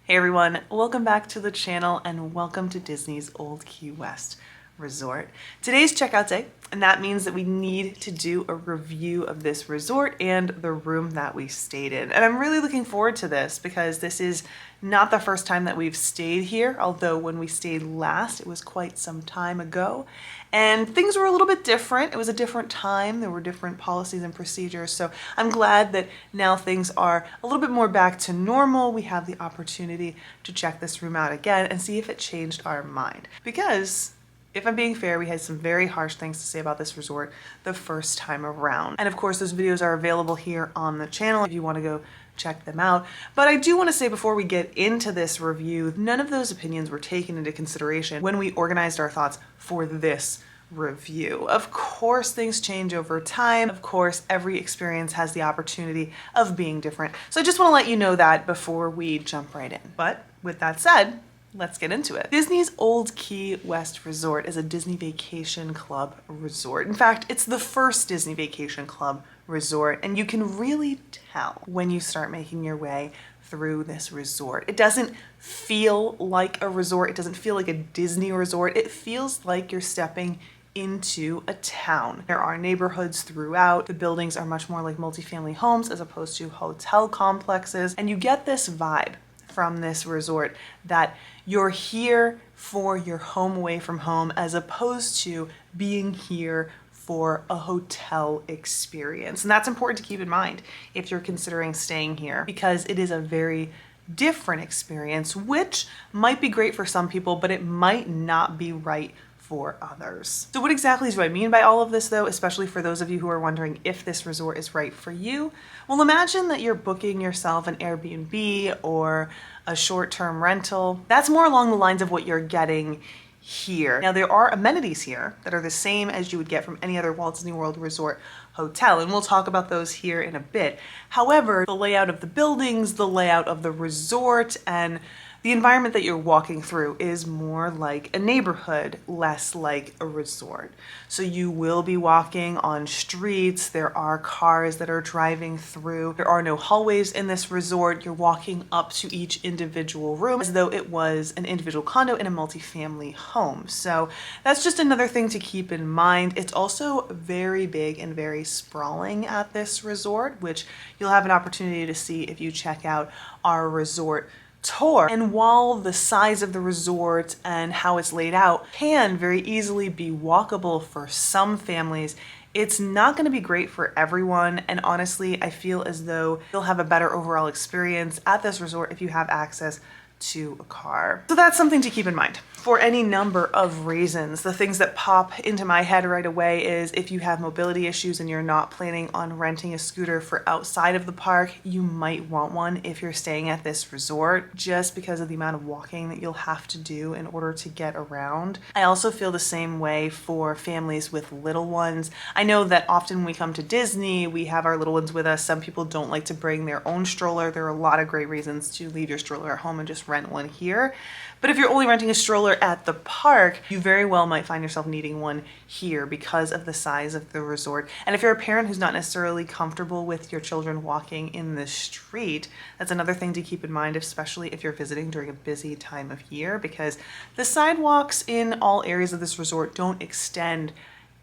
Hey everyone, welcome back to the channel and welcome to Disney's Old Key West Resort. Today's checkout day, and that means that we need to do a review of this resort and the room that we stayed in. And I'm really looking forward to this because this is not the first time that we've stayed here, although when we stayed last, it was quite some time ago. And things were a little bit different. It was a different time. There were different policies and procedures. So I'm glad that now things are a little bit more back to normal. We have the opportunity to check this room out again and see if it changed our mind. Because if I'm being fair, we had some very harsh things to say about this resort the first time around. And of course, those videos are available here on the channel if you want to go check them out. But I do want to say before we get into this review, none of those opinions were taken into consideration when we organized our thoughts for this review. Of course, things change over time. Of course, every experience has the opportunity of being different. So I just want to let you know that before we jump right in. But with that said, let's get into it. Disney's Old Key West Resort is a Disney Vacation Club resort. In fact, it's the first Disney Vacation Club resort, and you can really tell when you start making your way through this resort. It doesn't feel like a resort. It doesn't feel like a Disney resort. It feels like you're stepping into a town. There are neighborhoods throughout. The buildings are much more like multifamily homes as opposed to hotel complexes, and you get this vibe from this resort that you're here for your home away from home as opposed to being here for a hotel experience. And that's important to keep in mind if you're considering staying here, because it is a very different experience, which might be great for some people, but it might not be right for others. So what exactly do I mean by all of this though, especially for those of you who are wondering if this resort is right for you? Well, imagine that you're booking yourself an Airbnb or a short-term rental. That's more along the lines of what you're getting here. Now, there are amenities here that are the same as you would get from any other Walt Disney World Resort hotel, and we'll talk about those here in a bit. However, the layout of the buildings, the layout of the resort, and the environment that you're walking through is more like a neighborhood, less like a resort. So you will be walking on streets. There are cars that are driving through. There are no hallways in this resort. You're walking up to each individual room as though it was an individual condo in a multifamily home. So that's just another thing to keep in mind. It's also very big and very sprawling at this resort, which you'll have an opportunity to see if you check out our resort tour. And while the size of the resort and how it's laid out can very easily be walkable for some families, it's not going to be great for everyone. And honestly, I feel as though you'll have a better overall experience at this resort if you have access to a car. So that's something to keep in mind for any number of reasons. The things that pop into my head right away is if you have mobility issues and you're not planning on renting a scooter for outside of the park, you might want one if you're staying at this resort, just because of the amount of walking that you'll have to do in order to get around. I also feel the same way for families with little ones. I know that often when we come to Disney, we have our little ones with us. Some people don't like to bring their own stroller. There are a lot of great reasons to leave your stroller at home and just rent one here. But if you're only renting a stroller at the park, you very well might find yourself needing one here because of the size of the resort. And if you're a parent who's not necessarily comfortable with your children walking in the street, that's another thing to keep in mind, especially if you're visiting during a busy time of year, because the sidewalks in all areas of this resort don't extend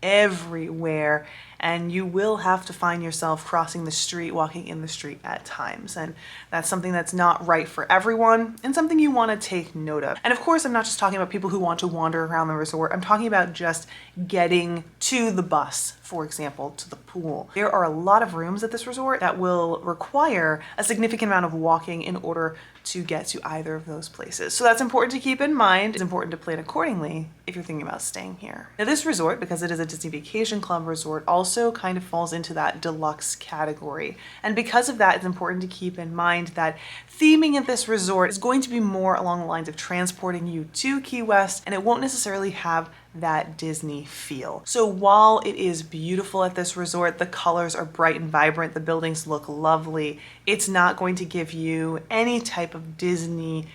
everywhere, and you will have to find yourself crossing the street, walking in the street at times. And that's something that's not right for everyone and something you want to take note of. And of course, I'm not just talking about people who want to wander around the resort. I'm talking about just getting to the bus, for example, to the pool. There are a lot of rooms at this resort that will require a significant amount of walking in order to get to either of those places. So that's important to keep in mind. It's important to plan accordingly if you're thinking about staying here. Now, this resort, because it is a Disney Vacation Club resort, also kind of falls into that deluxe category. And because of that, it's important to keep in mind that theming at this resort is going to be more along the lines of transporting you to Key West, and it won't necessarily have that Disney feel. So while it is beautiful at this resort, the colors are bright and vibrant, the buildings look lovely, it's not going to give you any type of Disney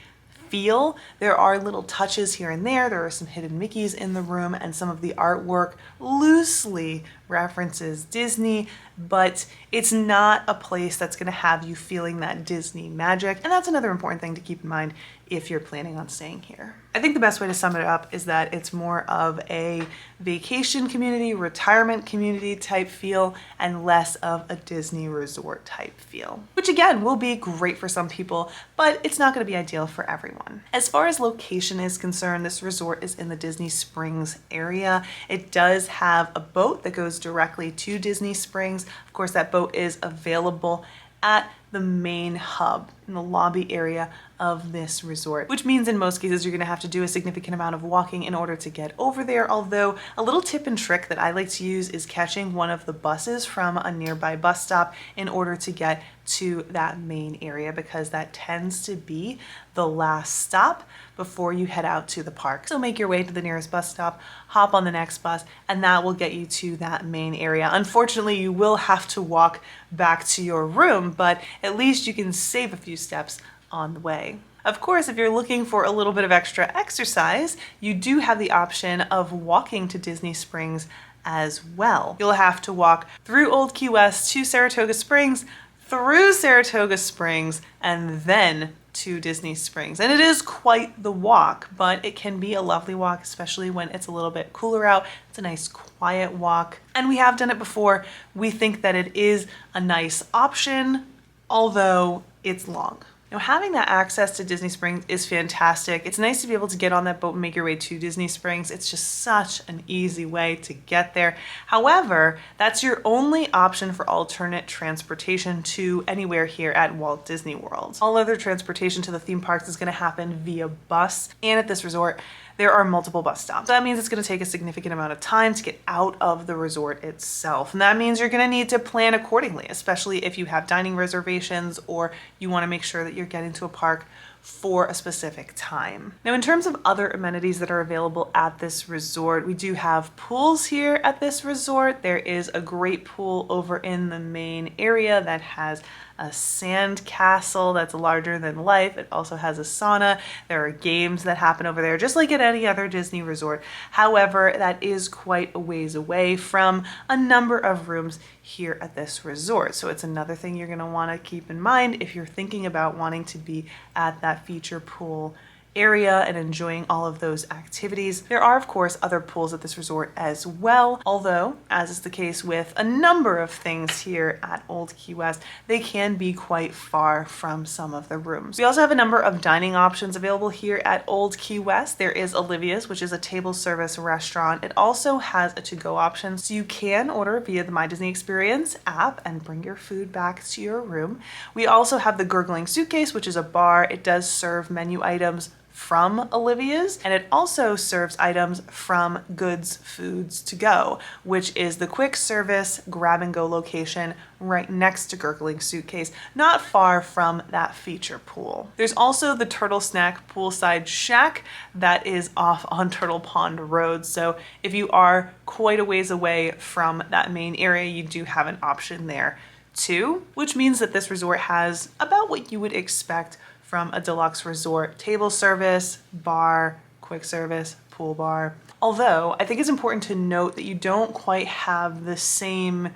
feel. There are little touches here and there. There are some hidden Mickeys in the room, and some of the artwork loosely references Disney, but it's not a place that's going to have you feeling that Disney magic. And that's another important thing to keep in mind if you're planning on staying here. I think the best way to sum it up is that it's more of a vacation community, retirement community type feel, and less of a Disney resort type feel, which again will be great for some people, but it's not going to be ideal for everyone. As far as location is concerned, this resort is in the Disney Springs area. It does have a boat that goes directly to Disney Springs. Of course, that boat is available at the main hub in the lobby area of this resort, which means in most cases you're going to have to do a significant amount of walking in order to get over there. Although a little tip and trick that I like to use is catching one of the buses from a nearby bus stop in order to get to that main area, because that tends to be the last stop before you head out to the park. So make your way to the nearest bus stop, hop on the next bus, and that will get you to that main area. Unfortunately, you will have to walk back to your room, but at least you can save a few steps on the way. Of course, if you're looking for a little bit of extra exercise, you do have the option of walking to Disney Springs as well. You'll have to walk through Old Key West to Saratoga Springs, through Saratoga Springs, and then to Disney Springs. And it is quite the walk, but it can be a lovely walk, especially when it's a little bit cooler out. It's a nice quiet walk. And we have done it before. We think that it is a nice option, although it's long. Now, having that access to Disney Springs is fantastic. It's nice to be able to get on that boat and make your way to Disney Springs. It's just such an easy way to get there. However, that's your only option for alternate transportation to anywhere here at Walt Disney World. All other transportation to the theme parks is going to happen via bus, and at this resort, there are multiple bus stops. That means it's going to take a significant amount of time to get out of the resort itself. And that means you're going to need to plan accordingly, especially if you have dining reservations or you want to make sure that you're getting to a park for a specific time. Now, in terms of other amenities that are available at this resort, we do have pools here at this resort. There is a great pool over in the main area that has a sand castle that's larger than life. It also has a sauna. There are games that happen over there, just like at any other Disney resort. However, that is quite a ways away from a number of rooms here at this resort. So it's another thing you're going to want to keep in mind if you're thinking about wanting to be at that feature pool area and enjoying all of those activities. There are, of course, other pools at this resort as well, although, as is the case with a number of things here at Old Key West, they can be quite far from some of the rooms. We also have a number of dining options available here at Old Key West. There is Olivia's, which is a table service restaurant. It also has a to-go option, so you can order via the My Disney Experience app and bring your food back to your room. We also have the Gurgling Suitcase, which is a bar. It does serve menu items from Olivia's, and it also serves items from Goods Foods to Go, which is the quick service grab and go location right next to Gurgling Suitcase, not far from that feature pool. There's also the Turtle Snack Poolside Shack that is off on Turtle Pond Road, so if you are quite a ways away from that main area, you do have an option there too, which means that this resort has about what you would expect from a deluxe resort: table service, bar, quick service, pool bar. Although I think it's important to note that you don't quite have the same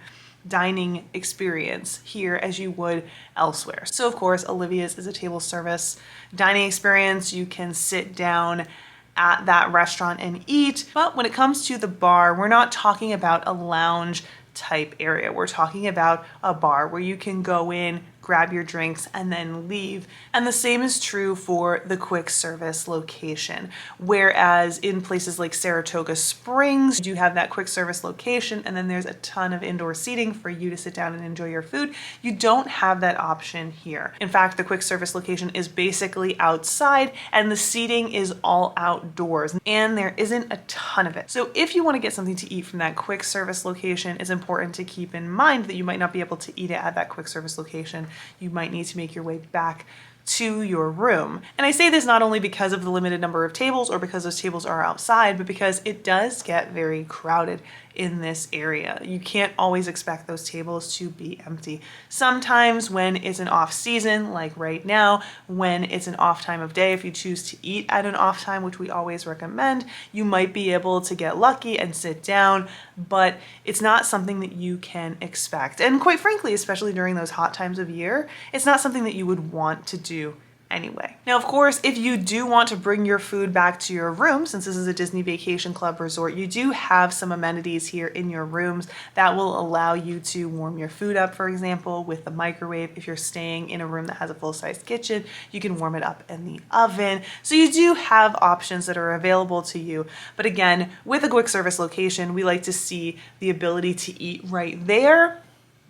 dining experience here as you would elsewhere. So of course, Olivia's is a table service dining experience. You can sit down at that restaurant and eat. But when it comes to the bar, we're not talking about a lounge type area. We're talking about a bar where you can go in, grab your drinks, and then leave. And the same is true for the quick service location. Whereas in places like Saratoga Springs, you do have that quick service location, and then there's a ton of indoor seating for you to sit down and enjoy your food. You don't have that option here. In fact, the quick service location is basically outside, and the seating is all outdoors, and there isn't a ton of it. So if you want to get something to eat from that quick service location, it's important to keep in mind that you might not be able to eat it at that quick service location. You might need to make your way back to your room. And I say this not only because of the limited number of tables or because those tables are outside, but because it does get very crowded in this area. You can't always expect those tables to be empty. Sometimes when it's an off season, like right now, when it's an off time of day, if you choose to eat at an off time, which we always recommend, you might be able to get lucky and sit down, but it's not something that you can expect. And quite frankly, especially during those hot times of year, it's not something that you would want to do anyway. Now, of course, if you do want to bring your food back to your room, since this is a Disney Vacation Club resort, you do have some amenities here in your rooms that will allow you to warm your food up, for example, with the microwave. If you're staying in a room that has a full-size kitchen, you can warm it up in the oven. So you do have options that are available to you. But again, with a quick service location, we like to see the ability to eat right there.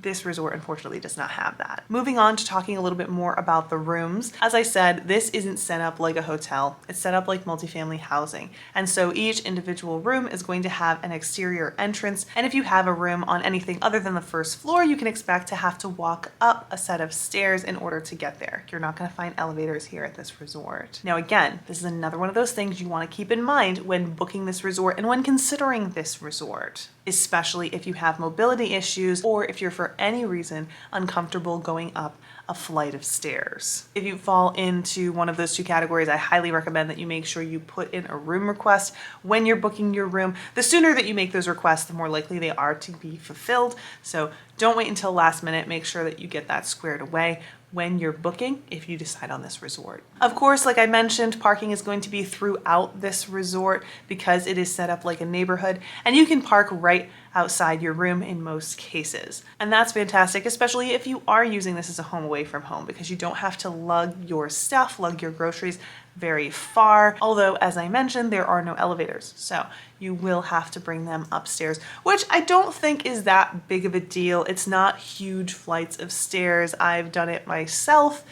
This resort unfortunately does not have that. Moving on to talking a little bit more about the rooms. As I said, this isn't set up like a hotel. It's set up like multifamily housing. And so each individual room is going to have an exterior entrance. And if you have a room on anything other than the first floor, you can expect to have to walk up a set of stairs in order to get there. You're not going to find elevators here at this resort. Now again, this is another one of those things you want to keep in mind when booking this resort and when considering this resort, especially if you have mobility issues or if you're for any reason uncomfortable going up a flight of stairs. If you fall into one of those two categories, I highly recommend that you make sure you put in a room request when you're booking your room. The sooner that you make those requests, the more likely they are to be fulfilled. So don't wait until last minute. Make sure that you get that squared away when you're booking if you decide on this resort. Of course, like I mentioned, parking is going to be throughout this resort because it is set up like a neighborhood, and you can park right outside your room in most cases. And that's fantastic, especially if you are using this as a home away from home, because you don't have to lug your stuff, lug your groceries very far. Although, as I mentioned, there are no elevators, so you will have to bring them upstairs, which I don't think is that big of a deal. It's not huge flights of stairs. I've done it myself,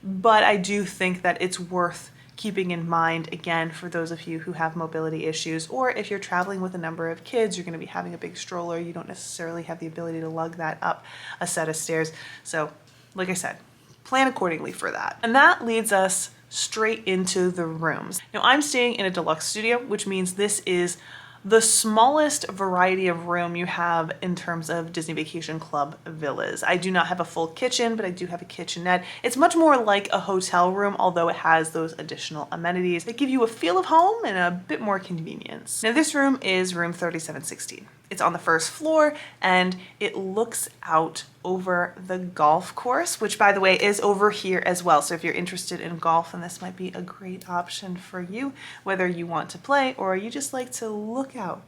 but I do think that it's worth keeping in mind, again, for those of you who have mobility issues, or if you're traveling with a number of kids, you're going to be having a big stroller, you don't necessarily have the ability to lug that up a set of stairs. So, like I said, plan accordingly for that. And that leads us straight into the rooms. Now, I'm staying in a deluxe studio, which means this is the smallest variety of room you have in terms of Disney Vacation Club villas. I do not have a full kitchen, but I do have a kitchenette. It's much more like a hotel room, although it has those additional amenities that give you a feel of home and a bit more convenience. Now, this room is room 3716. It's on the first floor and it looks out over the golf course, which by the way is over here as well. So if you're interested in golf, then this might be a great option for you, whether you want to play or you just like to look out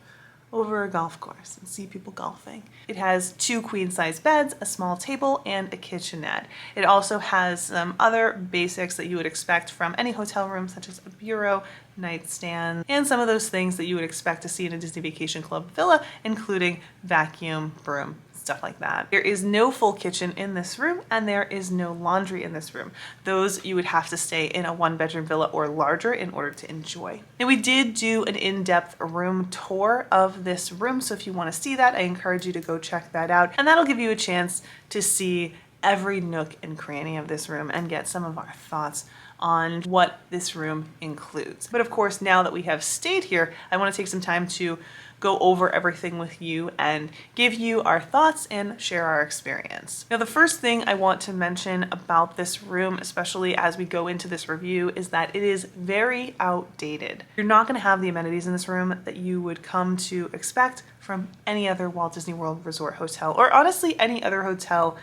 over a golf course and see people golfing. It has 2 queen-size beds, a small table, and a kitchenette. It also has some other basics that you would expect from any hotel room, such as a bureau, nightstand, and some of those things that you would expect to see in a Disney Vacation Club villa, including vacuum, broom, stuff like that. There is no full kitchen in this room, and there is no laundry in this room. Those you would have to stay in a 1-bedroom villa or larger in order to enjoy. Now, we did do an in-depth room tour of this room, so if you want to see that, I encourage you to go check that out, and that'll give you a chance to see every nook and cranny of this room and get some of our thoughts on what this room includes. But of course, now that we have stayed here, I want to take some time to go over everything with you and give you our thoughts and share our experience. Now, the first thing I want to mention about this room, especially as we go into this review, is that it is very outdated. You're not going to have the amenities in this room that you would come to expect from any other Walt Disney World Resort hotel, or honestly any other hotel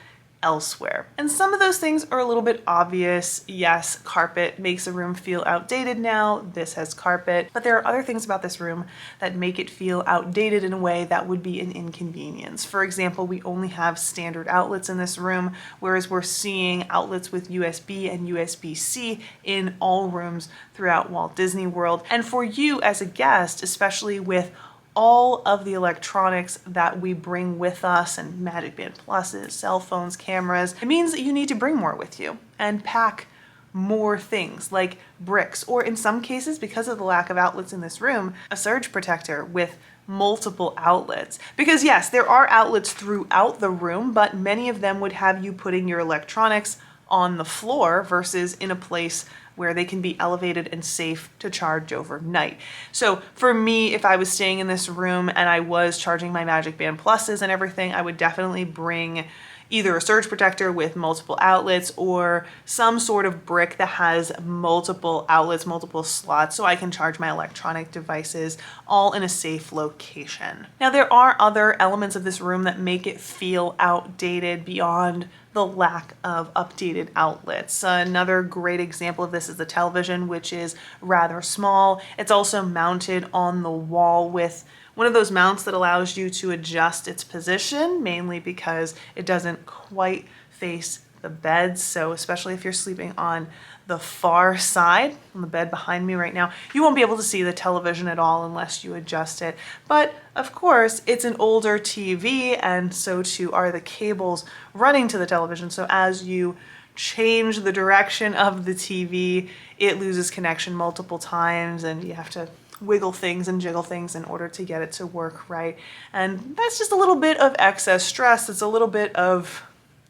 elsewhere. And some of those things are a little bit obvious. Yes, carpet makes a room feel outdated now. This has carpet, but there are other things about this room that make it feel outdated in a way that would be an inconvenience. For example, we only have standard outlets in this room, whereas we're seeing outlets with USB and USB-C in all rooms throughout Walt Disney World. And for you as a guest, especially with all of the electronics that we bring with us and Magic Band Pluses, cell phones, cameras, it means that you need to bring more with you and pack more things like bricks, or in some cases, because of the lack of outlets in this room, a surge protector with multiple outlets. Because yes, there are outlets throughout the room, but many of them would have you putting your electronics on the floor versus in a place where they can be elevated and safe to charge overnight. So for me, if I was staying in this room and I was charging my Magic Band Pluses and everything, I would definitely bring either a surge protector with multiple outlets or some sort of brick that has multiple outlets, multiple slots, so I can charge my electronic devices all in a safe location. Now, there are other elements of this room that make it feel outdated beyond the lack of updated outlets. Another great example of this is the television, which is rather small. It's also mounted on the wall with one of those mounts that allows you to adjust its position, mainly because it doesn't quite face the bed. So especially if you're sleeping on the far side, on the bed behind me right now, you won't be able to see the television at all unless you adjust it. But of course, it's an older TV, and so too are the cables running to the television. So as you change the direction of the TV, it loses connection multiple times, and you have to wiggle things and jiggle things in order to get it to work right. And that's just a little bit of excess stress. It's a little bit of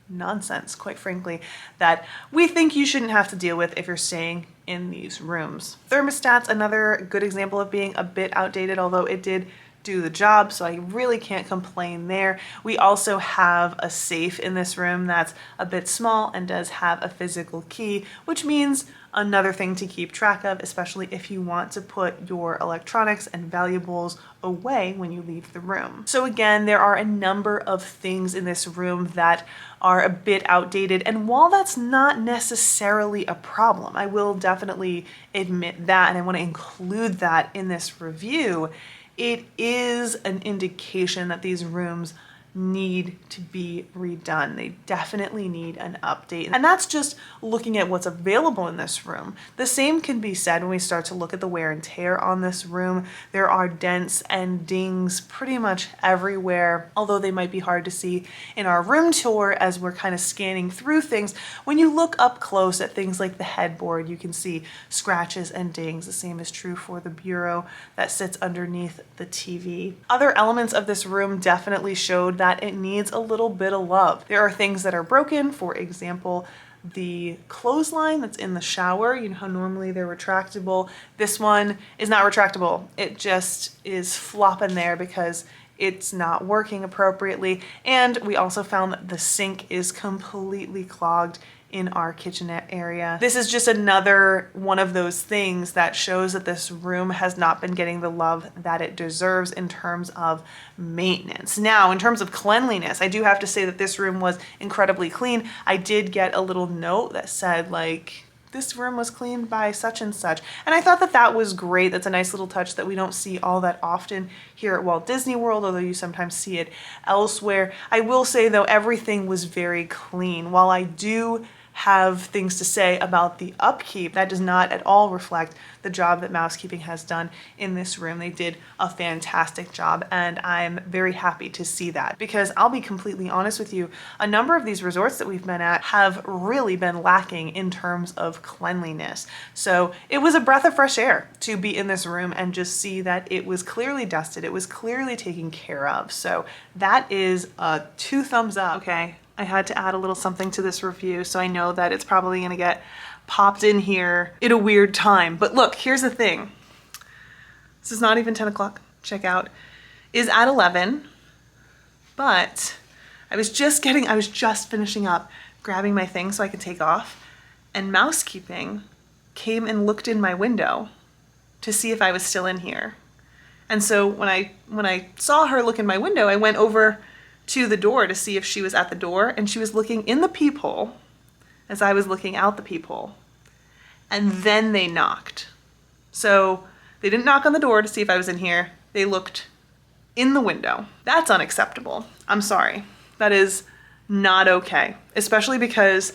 nonsense, quite frankly, that we think you shouldn't have to deal with if you're staying in these rooms. Thermostat's another good example of being a bit outdated, although it did do the job, so I really can't complain there. We also have a safe in this room that's a bit small and does have a physical key, which means another thing to keep track of, especially if you want to put your electronics and valuables away when you leave the room. So again, there are a number of things in this room that are a bit outdated, and while that's not necessarily a problem, I will definitely admit that, and I want to include that in this review, it is an indication that these rooms need to be redone. They definitely need an update. And that's just looking at what's available in this room. The same can be said when we start to look at the wear and tear on this room. There are dents and dings pretty much everywhere, although they might be hard to see in our room tour as we're kind of scanning through things. When you look up close at things like the headboard, you can see scratches and dings. The same is true for the bureau that sits underneath the TV. Other elements of this room definitely showed that it needs a little bit of love. There are things that are broken, for example, the clothesline that's in the shower. You know how normally they're retractable. This one is not retractable. It just is flopping there because it's not working appropriately. And we also found that the sink is completely clogged in our kitchenette area. This is just another one of those things that shows that this room has not been getting the love that it deserves in terms of maintenance. Now, in terms of cleanliness, I do have to say that this room was incredibly clean. I did get a little note that said, like, this room was cleaned by such and such. And I thought that that was great. That's a nice little touch that we don't see all that often here at Walt Disney World, although you sometimes see it elsewhere. I will say though, everything was very clean. While I do have things to say about the upkeep, that does not at all reflect the job that Mousekeeping has done in this room. They did a fantastic job, and I'm very happy to see that, because I'll be completely honest with you, a number of these resorts that we've been at have really been lacking in terms of cleanliness. So it was a breath of fresh air to be in this room and just see that it was clearly dusted, it was clearly taken care of. So that is a 2 thumbs up. Okay, I had to add a little something to this review, so I know that it's probably gonna get popped in here at a weird time. But look, here's the thing. This is not even 10 o'clock. Checkout is at 11, but I was just finishing up grabbing my things so I could take off, and Mousekeeping came and looked in my window to see if I was still in here. And so when I saw her look in my window, I went over to the door to see if she was at the door, and she was looking in the peephole as I was looking out the peephole. And then they knocked. So they didn't knock on the door to see if I was in here. They looked in the window. That's unacceptable. I'm sorry. That is not okay, especially because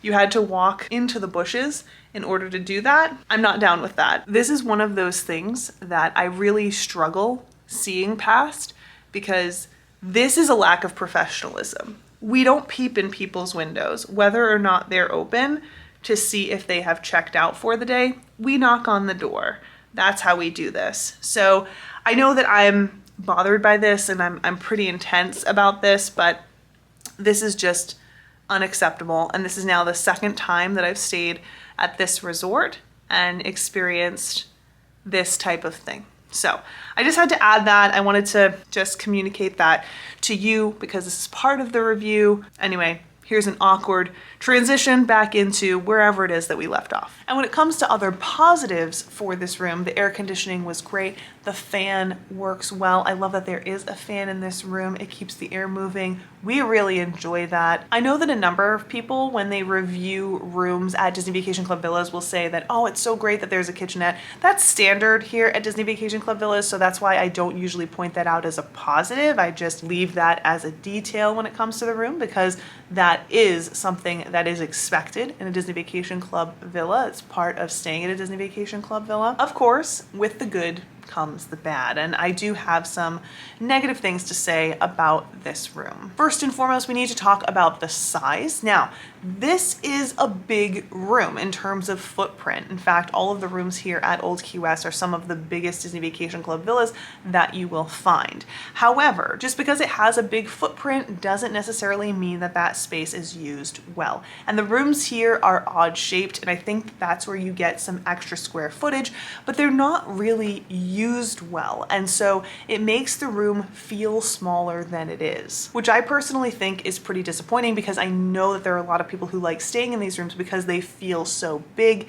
you had to walk into the bushes in order to do that. I'm not down with that. This is one of those things that I really struggle seeing past, because this is a lack of professionalism. We don't peep in people's windows, whether or not they're open, to see if they have checked out for the day. We knock on the door. That's how we do this. So I know that I'm bothered by this and I'm pretty intense about this, but this is just unacceptable. And this is now the second time that I've stayed at this resort and experienced this type of thing. So I just had to add that. I wanted to just communicate that to you because this is part of the review. Anyway, here's an awkward transition back into wherever it is that we left off. And when it comes to other positives for this room, the air conditioning was great. The fan works well. I love that there is a fan in this room. It keeps the air moving. We really enjoy that. I know that a number of people, when they review rooms at Disney Vacation Club Villas, will say that, oh, it's so great that there's a kitchenette. That's standard here at Disney Vacation Club Villas, so that's why I don't usually point that out as a positive. I just leave that as a detail when it comes to the room because that is something that is expected in a Disney Vacation Club Villa. It's part of staying at a Disney Vacation Club Villa. Of course, with the good comes the bad, and I do have some negative things to say about this room. First and foremost, we need to talk about the size. Now, this is a big room in terms of footprint. In fact, all of the rooms here at Old Key West are some of the biggest Disney Vacation Club villas that you will find. However, just because it has a big footprint doesn't necessarily mean that that space is used well. And the rooms here are odd shaped, and I think that's where you get some extra square footage, but they're not really used well. And so it makes the room feel smaller than it is, which I personally think is pretty disappointing because I know that there are a lot of people who like staying in these rooms because they feel so big,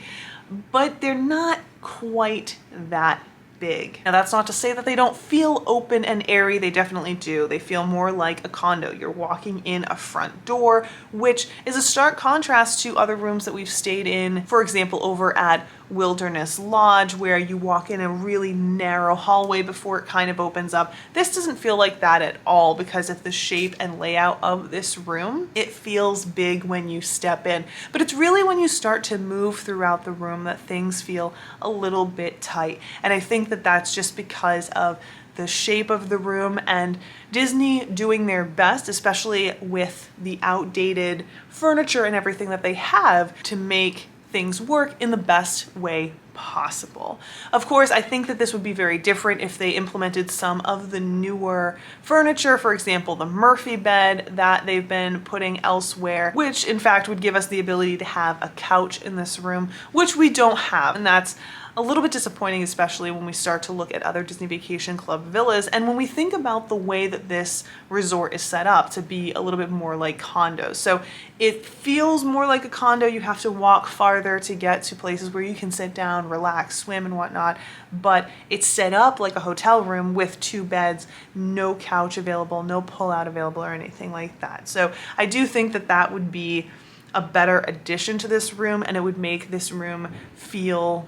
but they're not quite that big. Now that's not to say that they don't feel open and airy. They definitely do. They feel more like a condo. You're walking in a front door, which is a stark contrast to other rooms that we've stayed in. For example, over at Wilderness Lodge, where you walk in a really narrow hallway before it kind of opens up. This doesn't feel like that at all because of the shape and layout of this room. It feels big when you step in, but it's really when you start to move throughout the room that things feel a little bit tight. And I think that that's just because of the shape of the room and Disney doing their best, especially with the outdated furniture and everything that they have, to make things work in the best way possible. Of course, I think that this would be very different if they implemented some of the newer furniture, for example, the Murphy bed that they've been putting elsewhere, which in fact would give us the ability to have a couch in this room, which we don't have. And that's a little bit disappointing, especially when we start to look at other Disney Vacation Club villas. And when we think about the way that this resort is set up to be a little bit more like condos. So it feels more like a condo. You have to walk farther to get to places where you can sit down, relax, swim and whatnot. But it's set up like a hotel room with 2 beds, no couch available, no pull-out available or anything like that. So I do think that that would be a better addition to this room, and it would make this room feel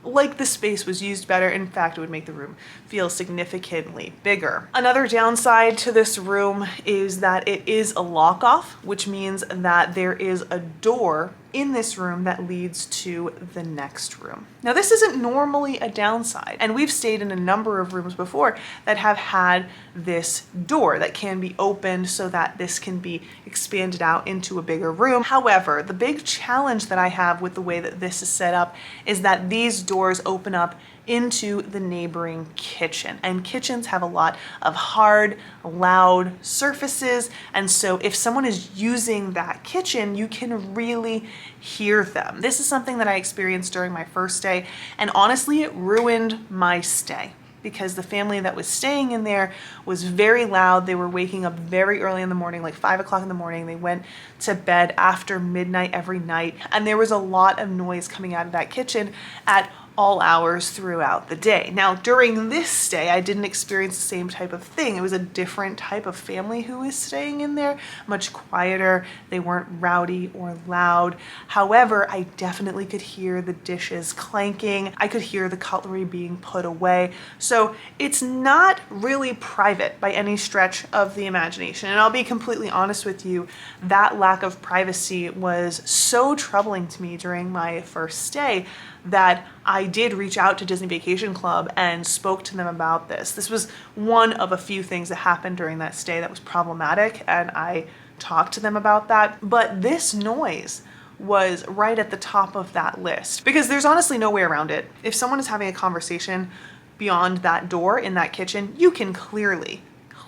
like the space was used better. In fact, it would make the room feel significantly bigger. Another downside to this room is that it is a lock-off, which means that there is a door in this room that leads to the next room. Now, this isn't normally a downside, and we've stayed in a number of rooms before that have had this door that can be opened so that this can be expanded out into a bigger room. However, the big challenge that I have with the way that this is set up is that these doors open up into the neighboring kitchen, and kitchens have a lot of hard, loud surfaces, and so if someone is using that kitchen, you can really hear them. This is something that I experienced during my first stay, and honestly, it ruined my stay because the family that was staying in there was very loud. They were waking up very early in the morning, like 5 o'clock in the morning. They went to bed after midnight every night, and there was a lot of noise coming out of that kitchen at all hours throughout the day. Now, during this stay, I didn't experience the same type of thing. It was a different type of family who was staying in there, much quieter. They weren't rowdy or loud. However, I definitely could hear the dishes clanking. I could hear the cutlery being put away. So it's not really private by any stretch of the imagination. And I'll be completely honest with you, that lack of privacy was so troubling to me during my first stay that I did reach out to Disney Vacation Club and spoke to them about this. This was one of a few things that happened during that stay that was problematic, and I talked to them about that. But this noise was right at the top of that list because there's honestly no way around it. If someone is having a conversation beyond that door in that kitchen, you can clearly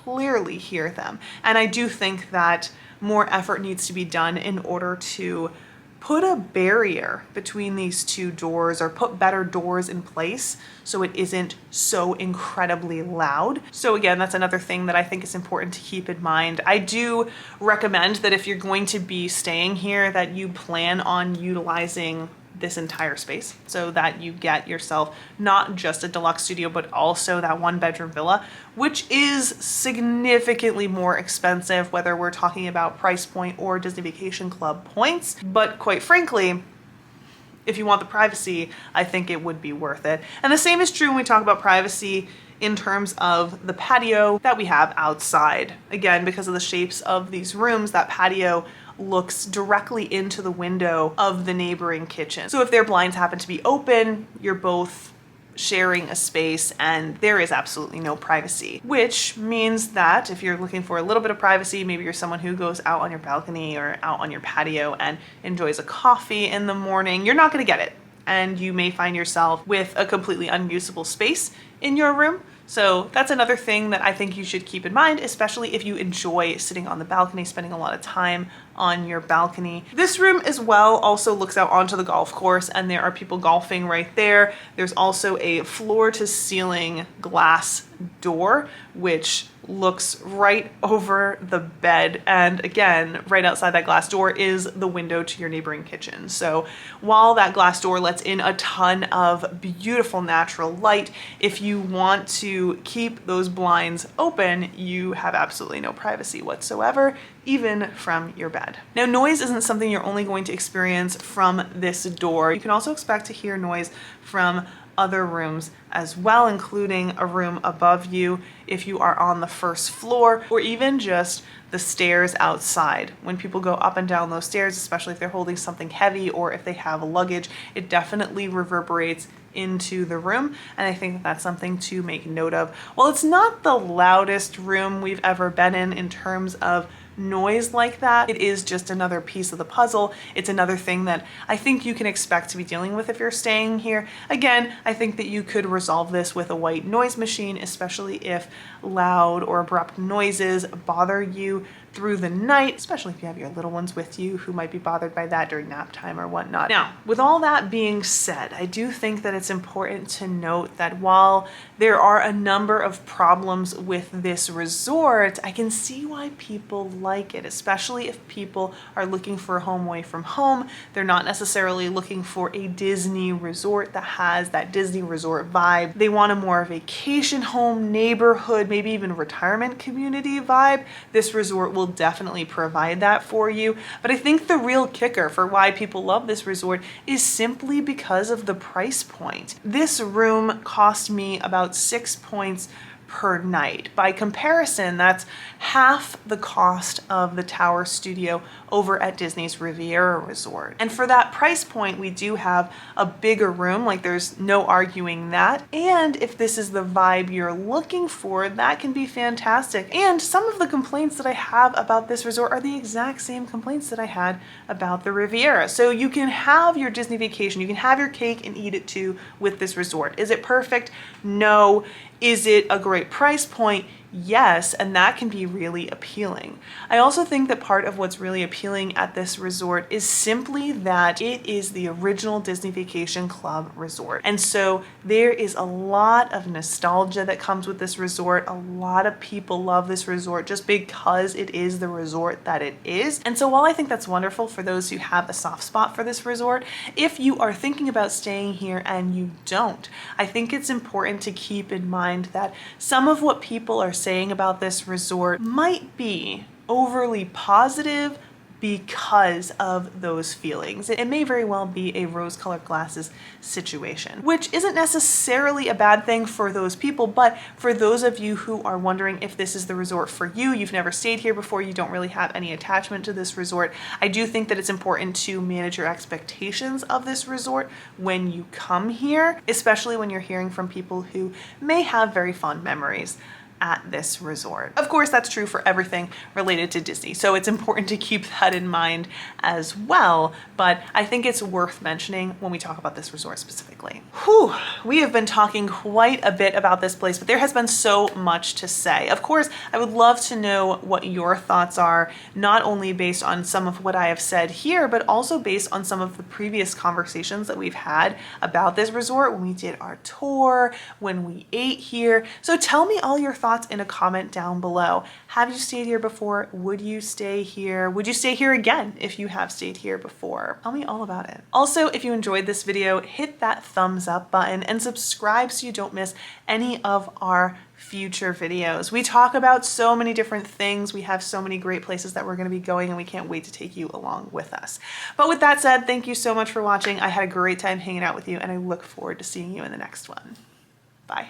clearly hear them. And I do think that more effort needs to be done in order to put a barrier between these two doors, or put better doors in place so it isn't so incredibly loud. So again, that's another thing that I think is important to keep in mind. I do recommend that if you're going to be staying here, that you plan on utilizing this entire space so that you get yourself not just a deluxe studio, but also that 1-bedroom villa, which is significantly more expensive, whether we're talking about price point or Disney Vacation Club points. But quite frankly, if you want the privacy, I think it would be worth it. And the same is true when we talk about privacy in terms of the patio that we have outside. Again, because of the shapes of these rooms, that patio looks directly into the window of the neighboring kitchen. So if their blinds happen to be open, you're both sharing a space and there is absolutely no privacy, which means that if you're looking for a little bit of privacy, maybe you're someone who goes out on your balcony or out on your patio and enjoys a coffee in the morning, you're not going to get it. And you may find yourself with a completely unusable space in your room. So that's another thing that I think you should keep in mind, especially if you enjoy sitting on the balcony, spending a lot of time on your balcony. This room as well also looks out onto the golf course, and there are people golfing right there. There's also a floor to ceiling glass door, which looks right over the bed. And again, right outside that glass door is the window to your neighboring kitchen. So while that glass door lets in a ton of beautiful natural light, if you want to keep those blinds open, you have absolutely no privacy whatsoever, even from your bed. Now, noise isn't something you're only going to experience from this door. You can also expect to hear noise from other rooms as well, including a room above you if you are on the first floor, or even just the stairs outside. When people go up and down those stairs, especially if they're holding something heavy or if they have luggage, it definitely reverberates into the room. And I think that that's something to make note of. While it's not the loudest room we've ever been in terms of noise like that, it is just another piece of the puzzle. It's another thing that I think you can expect to be dealing with if you're staying here. Again, I think that you could resolve this with a white noise machine, especially if loud or abrupt noises bother you through the night, especially if you have your little ones with you who might be bothered by that during nap time or whatnot. Now, with all that being said, I do think that it's important to note that while there are a number of problems with this resort, I can see why people like it, especially if people are looking for a home away from home. They're not necessarily looking for a Disney resort that has that Disney resort vibe. They want a more vacation home, neighborhood, maybe even retirement community vibe. This resort will definitely provide that for you. But I think the real kicker for why people love this resort is simply because of the price point. This room cost me about 6 points per night. By comparison, that's half the cost of the Tower Studio over at Disney's Riviera Resort. And for that price point, we do have a bigger room, like there's no arguing that. And if this is the vibe you're looking for, that can be fantastic. And some of the complaints that I have about this resort are the exact same complaints that I had about the Riviera. So you can have your Disney vacation, you can have your cake and eat it too with this resort. Is it perfect? No. Is it a great price point? Yes, and that can be really appealing. I also think that part of what's really appealing at this resort is simply that it is the original Disney Vacation Club resort. And so there is a lot of nostalgia that comes with this resort. A lot of people love this resort just because it is the resort that it is. And so while I think that's wonderful for those who have a soft spot for this resort, if you are thinking about staying here and you don't, I think it's important to keep in mind that some of what people are saying about this resort might be overly positive because of those feelings. It may very well be a rose-colored glasses situation, which isn't necessarily a bad thing for those people, but for those of you who are wondering if this is the resort for you, you've never stayed here before, you don't really have any attachment to this resort, I do think that it's important to manage your expectations of this resort when you come here, especially when you're hearing from people who may have very fond memories at this resort. Of course, that's true for everything related to Disney, so it's important to keep that in mind as well, but I think it's worth mentioning when we talk about this resort specifically. Whew, we have been talking quite a bit about this place, but there has been so much to say. Of course, I would love to know what your thoughts are, not only based on some of what I have said here, but also based on some of the previous conversations that we've had about this resort when we did our tour, when we ate here. So tell me all your thoughts in a comment down below. Have you stayed here before? Would you stay here? Would you stay here again if you have stayed here before? Tell me all about it. Also, if you enjoyed this video, hit that thumbs up button and subscribe so you don't miss any of our future videos. We talk about so many different things. We have so many great places that we're going to be going, and we can't wait to take you along with us. But with that said, thank you so much for watching. I had a great time hanging out with you, and I look forward to seeing you in the next one. Bye.